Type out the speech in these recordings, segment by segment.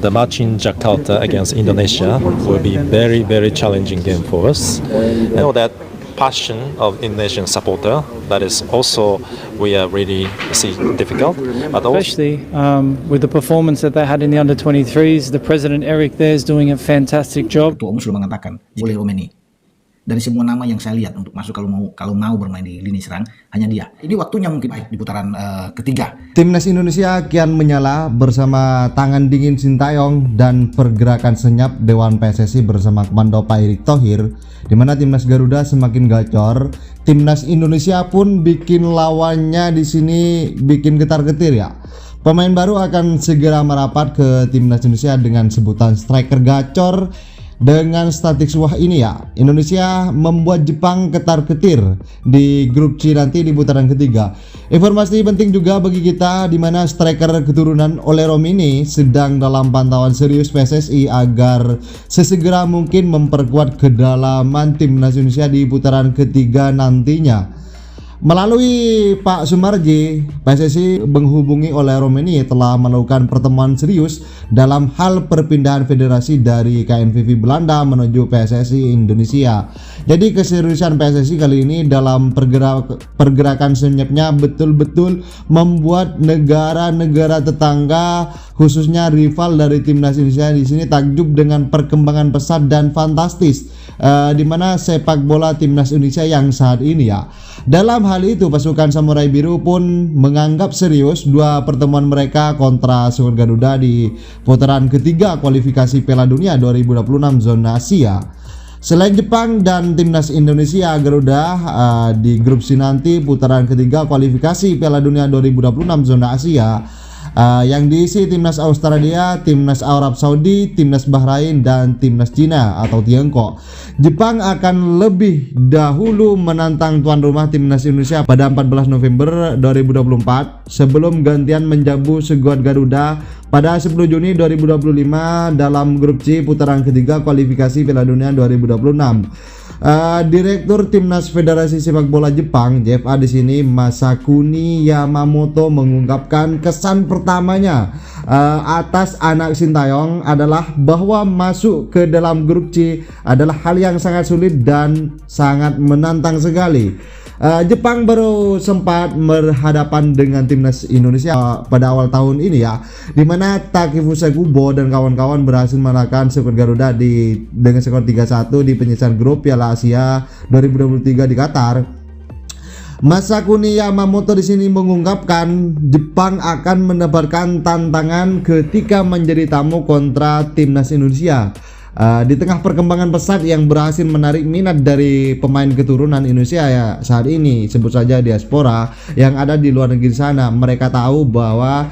the match in Jakarta against Indonesia will be very, very challenging game for us. You know that passion of Indonesian supporter, that is also we are really see difficult. But also, Especially with the performance that they had in the under-23s, the President Eric there is doing a fantastic job. Ketua Umum sudah mengatakan boleh Romeni. Dari semua nama yang saya lihat untuk masuk kalau mau bermain di lini serang hanya dia. Ini waktunya mungkin baik di putaran ketiga. Timnas Indonesia kian menyala bersama tangan dingin Sintayong dan pergerakan senyap Dewan PSSI bersama Komando Pak Erick Thohir, di mana Timnas Garuda semakin gacor. Timnas Indonesia pun bikin lawannya di sini bikin getar-getir ya. Pemain baru akan segera merapat ke Timnas Indonesia dengan sebutan striker gacor. Dengan statik wah ini ya, Indonesia membuat Jepang ketar-ketir di grup C nanti di putaran ketiga. Informasi penting juga bagi kita di mana striker keturunan Olerom ini sedang dalam pantauan serius PSSI agar sesegera mungkin memperkuat kedalaman Timnas Indonesia di putaran ketiga nantinya. Melalui Pak Sumarji, PSSI menghubungi Olerom ini telah melakukan pertemuan serius dalam hal perpindahan federasi dari KNVB Belanda menuju PSSI Indonesia. Jadi keseriusan PSSI kali ini dalam pergerakan senyapnya betul-betul membuat negara-negara tetangga khususnya rival dari Timnas Indonesia di sini takjub dengan perkembangan pesat dan fantastis di mana sepak bola Timnas Indonesia yang saat ini ya. Dalam hal itu pasukan Samurai Biru pun menganggap serius dua pertemuan mereka kontra Skuad Garuda di putaran ketiga kualifikasi Piala Dunia 2026 zona Asia. Selain Jepang dan Timnas Indonesia, Garuda di grup C nanti putaran ketiga kualifikasi Piala Dunia 2026 zona Asia yang diisi Timnas Australia, Timnas Arab Saudi, Timnas Bahrain, dan Timnas Cina atau Tiongkok. Jepang akan lebih dahulu menantang tuan rumah Timnas Indonesia pada 14 November 2024 sebelum gantian menjamu skuad Garuda pada 10 Juni 2025 dalam grup C putaran ketiga kualifikasi Piala Dunia 2026. Direktur Timnas Federasi Sepak Bola Jepang JFA di sini Masakuni Yamamoto mengungkapkan kesan pertamanya atas anak Sintayong adalah bahwa masuk ke dalam grup C adalah hal yang sangat sulit dan sangat menantang sekali. Jepang baru sempat berhadapan dengan Timnas Indonesia pada awal tahun ini ya, di mana Takefusa Kubo dan kawan-kawan berhasil mengalahkan skuad Garuda dengan skor 3-1 di penyisihan grup Piala Asia 2023 di Qatar. Masakuni Yamamoto di sini mengungkapkan Jepang akan mendapatkan tantangan ketika menjadi tamu kontra Timnas Indonesia. Di tengah perkembangan pesat yang berhasil menarik minat dari pemain keturunan Indonesia ya saat ini, sebut saja diaspora yang ada di luar negeri sana, mereka tahu bahwa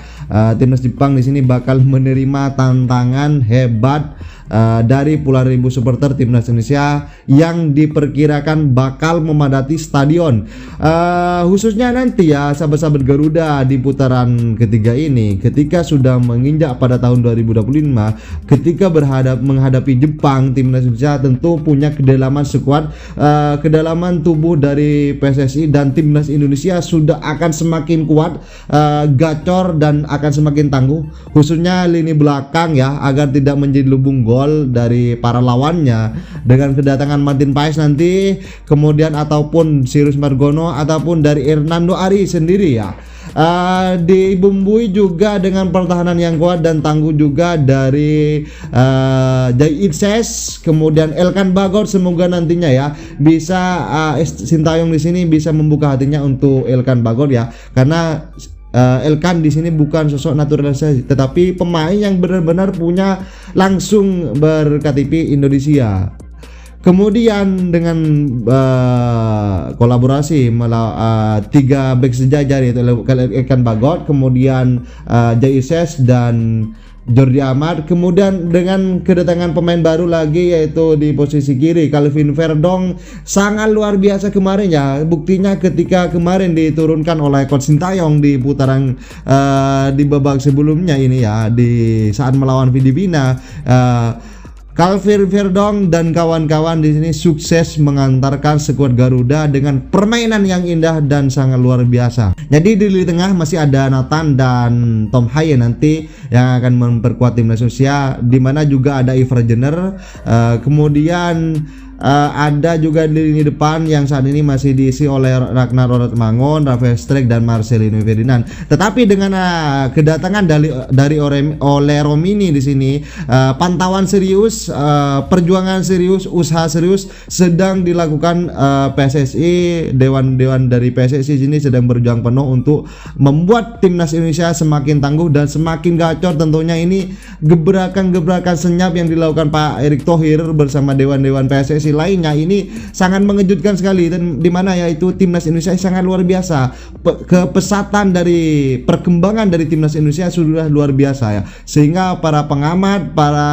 timnas Jepang di sini bakal menerima tantangan hebat dari puluhan ribu supporter timnas Indonesia yang diperkirakan bakal memadati stadion. Khususnya nanti ya sahabat-sahabat Garuda di putaran ketiga ini, ketika sudah menginjak pada tahun 2025, ketika menghadapi Jepang, timnas Indonesia tentu punya kedalaman skuad, kedalaman tubuh dari PSSI dan timnas Indonesia sudah akan semakin kuat, gacor dan akan semakin tangguh, khususnya lini belakang ya, agar tidak menjadi lubung gol dari para lawannya dengan kedatangan Martin Paes nanti, kemudian ataupun Sirus Margono ataupun dari Hernando Ari sendiri ya. Dibumbui juga dengan pertahanan yang kuat dan tangguh juga dari Jai Itses, kemudian Elkan Bagot. Semoga nantinya ya bisa Sintayong di sini bisa membuka hatinya untuk Elkan Bagot ya, karena Elkan di sini bukan sosok naturalisasi, tetapi pemain yang benar-benar punya langsung berKTP Indonesia. Kemudian dengan kolaborasi tiga back sejajar yaitu Elkan Bagot, kemudian Jaises dan Jordi Amat, kemudian dengan kedatangan pemain baru lagi yaitu di posisi kiri Calvin Verdong, sangat luar biasa kemarin ya. Buktinya ketika kemarin diturunkan oleh Coach Sintayong di putaran di babak sebelumnya ini ya, di saat melawan Filipina, Calvin Verdong dan kawan-kawan di sini sukses mengantarkan skuad Garuda dengan permainan yang indah dan sangat luar biasa. Jadi di lini tengah masih ada Nathan dan Tom Haye nanti yang akan memperkuat timnas Indonesia, di mana juga ada Ivar Jenner, kemudian ada juga di lini depan yang saat ini masih diisi oleh Ragnar Mangon, Rafael Strijk dan Marcelino Ferdinand. Tetapi dengan kedatangan dari Ole Romini di sini, pantauan serius, perjuangan serius, usaha serius sedang dilakukan PSSI. Dewan dari PSSI sini sedang berjuang penuh untuk membuat timnas Indonesia semakin tangguh dan semakin gacor. Tentunya ini gebrakan-gebrakan senyap yang dilakukan Pak Erick Thohir bersama dewan-dewan PSSI lainnya ini sangat mengejutkan sekali, dan dimana yaitu timnas Indonesia sangat luar biasa. Kepesatan dari perkembangan dari timnas Indonesia sudah luar biasa ya, sehingga para pengamat, para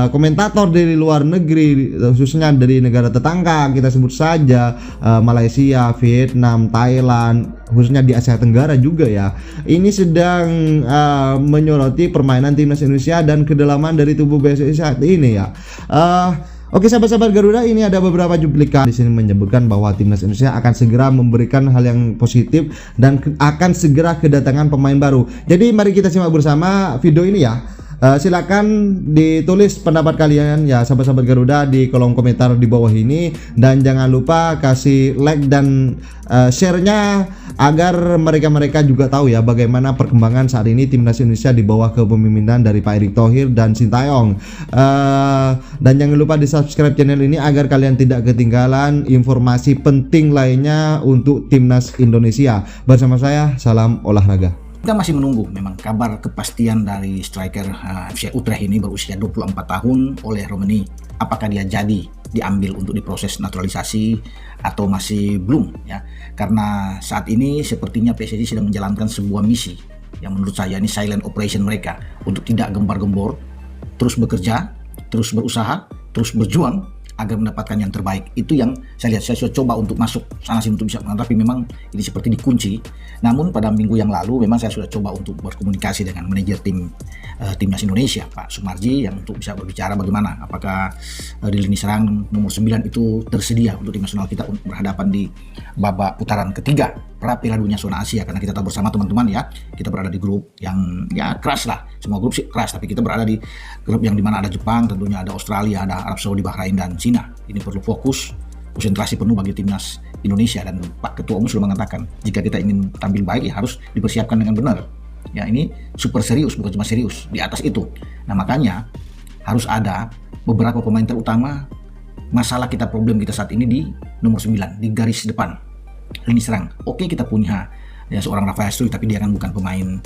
komentator dari luar negeri, khususnya dari negara tetangga, kita sebut saja Malaysia, Vietnam, Thailand, khususnya di Asia Tenggara juga ya, ini sedang menyoroti permainan timnas Indonesia dan kedalaman dari tubuh PSSI saat ini ya. Oke sahabat-sahabat Garuda, ini ada beberapa cuplikan di sini menyebutkan bahwa timnas Indonesia akan segera memberikan hal yang positif dan akan segera kedatangan pemain baru. Jadi mari kita simak bersama video ini ya. Silakan ditulis pendapat kalian ya sahabat-sahabat Garuda di kolom komentar di bawah ini, dan jangan lupa kasih like dan share-nya agar mereka juga tahu ya bagaimana perkembangan saat ini timnas Indonesia di bawah kepemimpinan dari Pak Erick Thohir dan Sintayong. Dan jangan lupa di subscribe channel ini agar kalian tidak ketinggalan informasi penting lainnya untuk timnas Indonesia. Bersama saya, salam olahraga. Kita masih menunggu memang kabar kepastian dari striker FC Utrecht ini berusia 24 tahun oleh Romani. Apakah dia jadi diambil untuk diproses naturalisasi atau masih belum ya? Karena saat ini sepertinya PSSI sedang menjalankan sebuah misi yang menurut saya ini silent operation mereka untuk tidak gembar-gembor, terus bekerja, terus berusaha, terus berjuang agar mendapatkan yang terbaik. Itu yang saya lihat. Saya sudah coba untuk masuk sana sini untuk bisa mengantar, tapi memang ini seperti dikunci. Namun pada minggu yang lalu memang saya sudah coba untuk berkomunikasi dengan manajer timnas Indonesia Pak Sumarji, yang untuk bisa berbicara bagaimana apakah di lini serang nomor 9 itu tersedia untuk tim nasional kita untuk berhadapan di babak putaran ketiga pra Piala Dunia zona Asia. Karena kita tahu bersama teman-teman ya, kita berada di grup yang ya keras lah, semua grup sih keras, tapi kita berada di grup yang dimana ada Jepang, tentunya ada Australia, ada Arab Saudi, Bahrain dan Cina. Ini perlu fokus, konsentrasi penuh bagi timnas Indonesia, dan Pak Ketua Umum sudah mengatakan jika kita ingin tampil baik ya harus dipersiapkan dengan benar. Ya ini super serius, bukan cuma serius, di atas itu. Nah makanya harus ada beberapa pemain terutama. Masalah kita, problem kita saat ini di nomor 9, di garis depan lini serang. Oke, kita punya ya seorang Rafael Strijk, tapi dia kan bukan pemain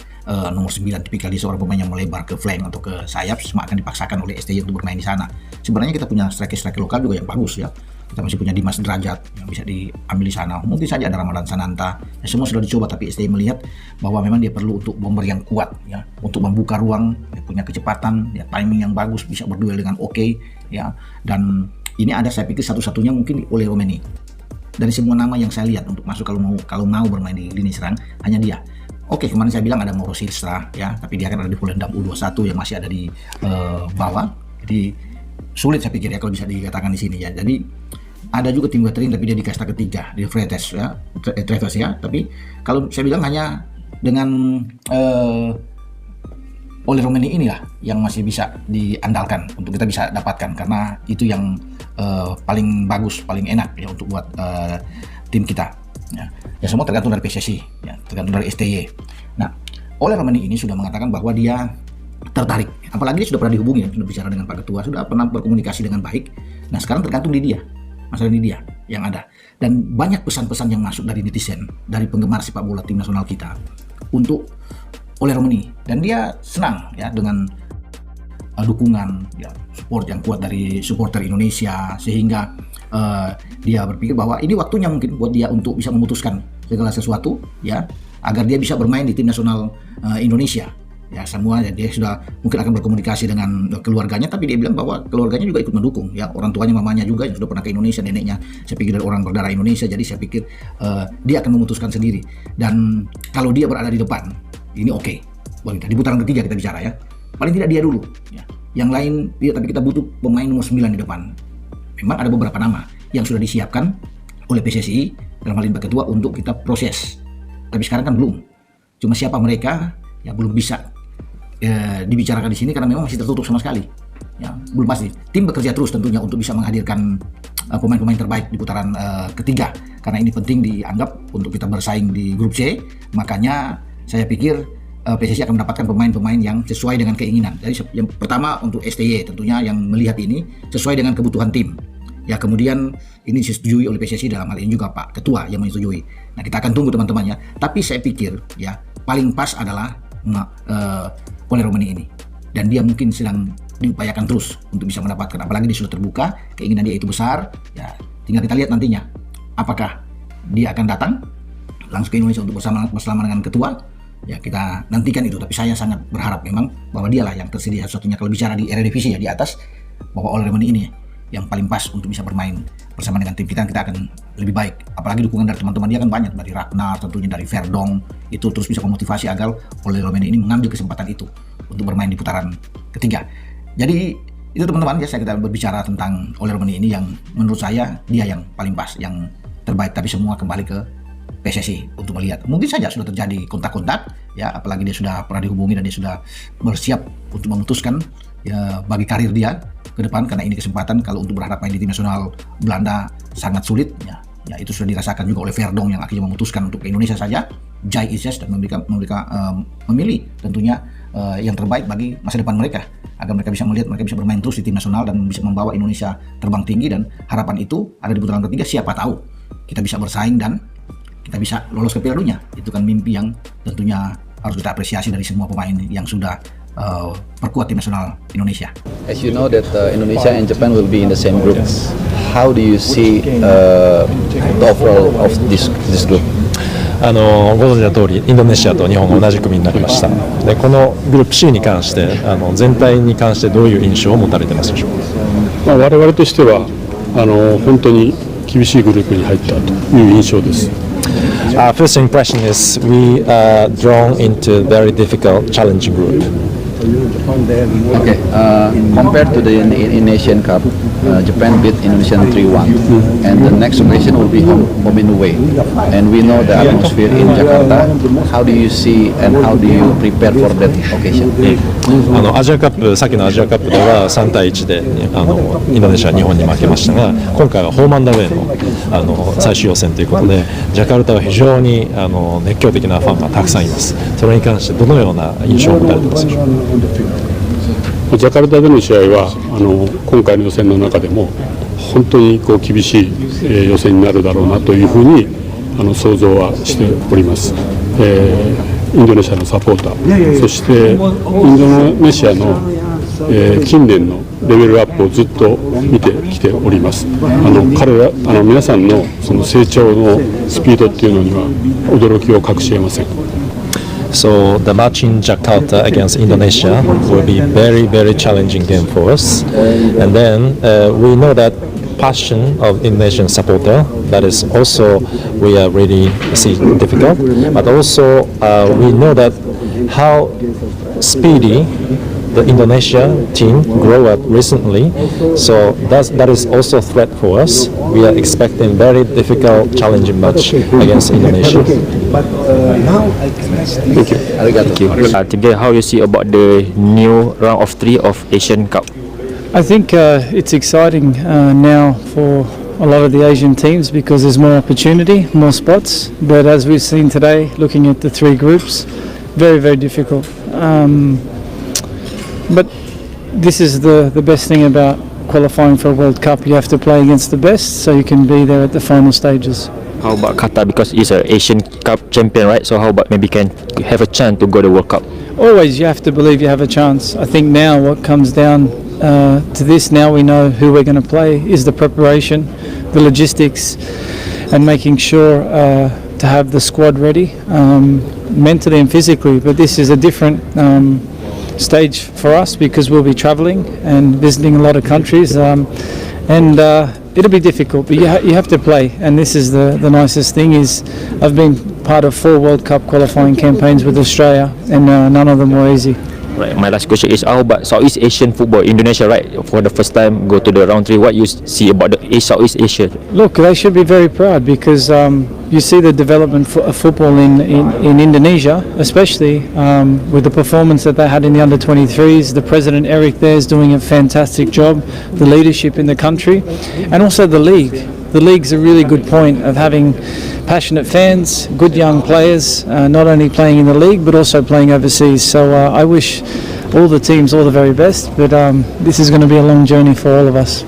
nomor 9, tipikal dia seorang pemain yang melebar ke flank atau ke sayap, semua akan dipaksakan oleh STY untuk bermain di sana. Sebenarnya kita punya striker lokal juga yang bagus ya. Kita masih punya Dimas Derajat yang bisa diambil di sana. Mungkin saja ada Ramadan Sananta. Ya, semua sudah dicoba, tapi STY melihat bahwa memang dia perlu untuk bomber yang kuat ya, untuk membuka ruang, dia punya kecepatan, ya timing yang bagus, bisa berduel dengan ya. Dan ini ada saya pikir satu-satunya mungkin oleh Romani. Dari semua nama yang saya lihat untuk masuk kalau mau bermain di lini serang, hanya dia. Oke, kemarin saya bilang ada Mauro Silstra ya, tapi dia kan ada di Volendam U21 yang masih ada di bawah. Jadi sulit saya pikir ya kalau bisa dikatakan di sini ya. Jadi ada juga tim veteran tapi dia di kasta ketiga di Fretes ya, Treves ya. Tapi kalau saya bilang hanya dengan oleh Romani inilah yang masih bisa diandalkan untuk kita bisa dapatkan, karena itu yang paling bagus, paling enak ya untuk buat tim kita ya. Ya semua tergantung dari PSSI ya, tergantung dari STY. Nah, oleh Romani ini sudah mengatakan bahwa dia tertarik, apalagi dia sudah pernah dihubungi ya, sudah bicara dengan Pak Ketua, sudah pernah berkomunikasi dengan baik. Nah sekarang tergantung di dia, masalah di dia yang ada. Dan banyak pesan-pesan yang masuk dari netizen, dari penggemar sepak bola tim nasional kita untuk oleh Romani, dan dia senang ya dengan dukungan ya, support yang kuat dari supporter Indonesia, sehingga dia berpikir bahwa ini waktunya mungkin buat dia untuk bisa memutuskan segala sesuatu ya, agar dia bisa bermain di tim nasional Indonesia ya. Semua ya, dia sudah mungkin akan berkomunikasi dengan keluarganya, tapi dia bilang bahwa keluarganya juga ikut mendukung ya, orang tuanya, mamanya juga yang sudah pernah ke Indonesia, neneknya saya pikir dari orang berdarah Indonesia. Jadi saya pikir dia akan memutuskan sendiri, dan kalau dia berada di depan ini oke. Boleh di putaran ketiga kita bicara ya, paling tidak dia dulu ya. yang lain tidak, tapi kita butuh pemain nomor 9 di depan. Memang ada beberapa nama yang sudah disiapkan oleh PSSI dalam hal ini Pak Ketua untuk kita proses. Tapi sekarang kan belum. Cuma siapa mereka ya belum bisa dibicarakan di sini karena memang masih tertutup sama sekali. Ya, belum pasti. Tim bekerja terus tentunya untuk bisa menghadirkan pemain-pemain terbaik di putaran ketiga karena ini penting dianggap untuk kita bersaing di grup C. Makanya saya pikir PSSI akan mendapatkan pemain-pemain yang sesuai dengan keinginan. Jadi yang pertama untuk STY tentunya yang melihat ini sesuai dengan kebutuhan tim. Ya kemudian ini disetujui oleh PSSI dalam hal ini juga Pak Ketua yang menyetujui. Nah kita akan tunggu teman-temannya. Tapi saya pikir ya paling pas adalah Ole Romani ini. Dan dia mungkin sedang diupayakan terus untuk bisa mendapatkan, apalagi dia sudah terbuka, keinginan dia itu besar. Ya tinggal kita lihat nantinya apakah dia akan datang langsung ke Indonesia untuk bersama dengan ketua. Ya kita nantikan itu, tapi saya sangat berharap memang bahwa dialah yang tersedia satu-satunya kalau bicara di Eredivisie ya di atas, bahwa Ole Romani ini yang paling pas untuk bisa bermain bersama dengan tim kita akan lebih baik. Apalagi dukungan dari teman-teman dia kan banyak, dari Ragnar tentunya, dari Verdong, itu terus bisa memotivasi agar Ole Romani ini mengambil kesempatan itu untuk bermain di putaran ketiga. Jadi itu teman-teman ya, kita berbicara tentang Ole Romani ini yang menurut saya dia yang paling pas, yang terbaik. Tapi semua kembali ke PSSI untuk melihat. Mungkin saja sudah terjadi kontak-kontak ya, apalagi dia sudah pernah dihubungi dan dia sudah bersiap untuk memutuskan ya bagi karir dia ke depan, karena ini kesempatan. Kalau untuk berharap main di tim nasional Belanda sangat sulit ya. Ya itu sudah dirasakan juga oleh Verdong yang akhirnya memutuskan untuk ke Indonesia saja, Jai Isis, dan memilih tentunya yang terbaik bagi masa depan mereka, agar mereka bisa melihat mereka bisa bermain terus di tim nasional dan bisa membawa Indonesia terbang tinggi. Dan harapan itu ada di putaran ketiga, siapa tahu kita bisa bersaing dan kita bisa lolos ke Piala Dunia. Itu kan mimpi yang tentunya harus kita apresiasi dari semua pemain yang sudah perkuat tim nasional Indonesia. As you know that Indonesia and Japan will be in the same group. How do you see the overall of this group? ご存知の通りインドネシアと日本が同じ組になりました。でこのグループ C に関して全体に関してどういう印象を持たれてますでしょうか。我々としては本当に厳しいグループに入ったという印象です。First impression is we are drawn into a very difficult, challenging group. Okay, compared to the Indonesian Cup, Japan beat Indonesia 3-1, and the next occasion will be home and away. And we know the atmosphere in Jakarta. How do you see and how do you prepare for that occasion? アジアカップ、さっきのアジアカップでは3対1でインドネシア、日本に負けましたが、今回はホームアンダーウェイの最終予選ということで、ジャカルタは非常に熱狂的なファンがたくさんいます。それに関してどのような印象を持たれてますでしょうか。ジャカルタでの試合は今回の予選の中でも本当に厳しい予選になるだろうなというふうに想像はしております。インドネシアのサポーター、そしてインドネシアの近年のレベルアップをずっと見てきております。彼ら皆さんのその成長のスピードっていうのには驚きを隠し得ません。So the match in Jakarta against Indonesia will be very, very challenging game for us. And then we know that passion of Indonesian supporter, that is also we are really see difficult. But also we know that how speedy the Indonesia team grow up recently. So that is also a threat for us. We are expecting very difficult, challenging match against Indonesia. Thank you. Thank you. Today, how you see about the new round of 3 of Asian Cup? I think it's exciting now for a lot of the Asian teams because there's more opportunity, more spots. But as we've seen today, looking at the 3 groups, very, very difficult. But this is the best thing about qualifying for a World Cup. You have to play against the best so you can be there at the final stages. How about Qatar, because it's an Asian Cup champion, right? So how about maybe can have a chance to go to World Cup? Always you have to believe you have a chance. I think now what comes down to this, now we know who we're going to play, is the preparation, the logistics, and making sure to have the squad ready mentally and physically. But this is a different stage for us because we'll be travelling and visiting a lot of countries, and it'll be difficult, but you have to play. And this is the nicest thing is I've been part of 4 World Cup qualifying campaigns with Australia, and none of them were easy. Right. My last question is how about Southeast Asian football? Indonesia, right, for the first time go to the round 3. What you see about the Southeast Asia? Look, they should be very proud because you see the development of football in Indonesia, especially with the performance that they had in the under-23s. The President Eric there is doing a fantastic job, the leadership in the country, and also the league. The league's a really good point of having passionate fans, good young players, not only playing in the league but also playing overseas. So I wish all the teams all the very best, but this is going to be a long journey for all of us.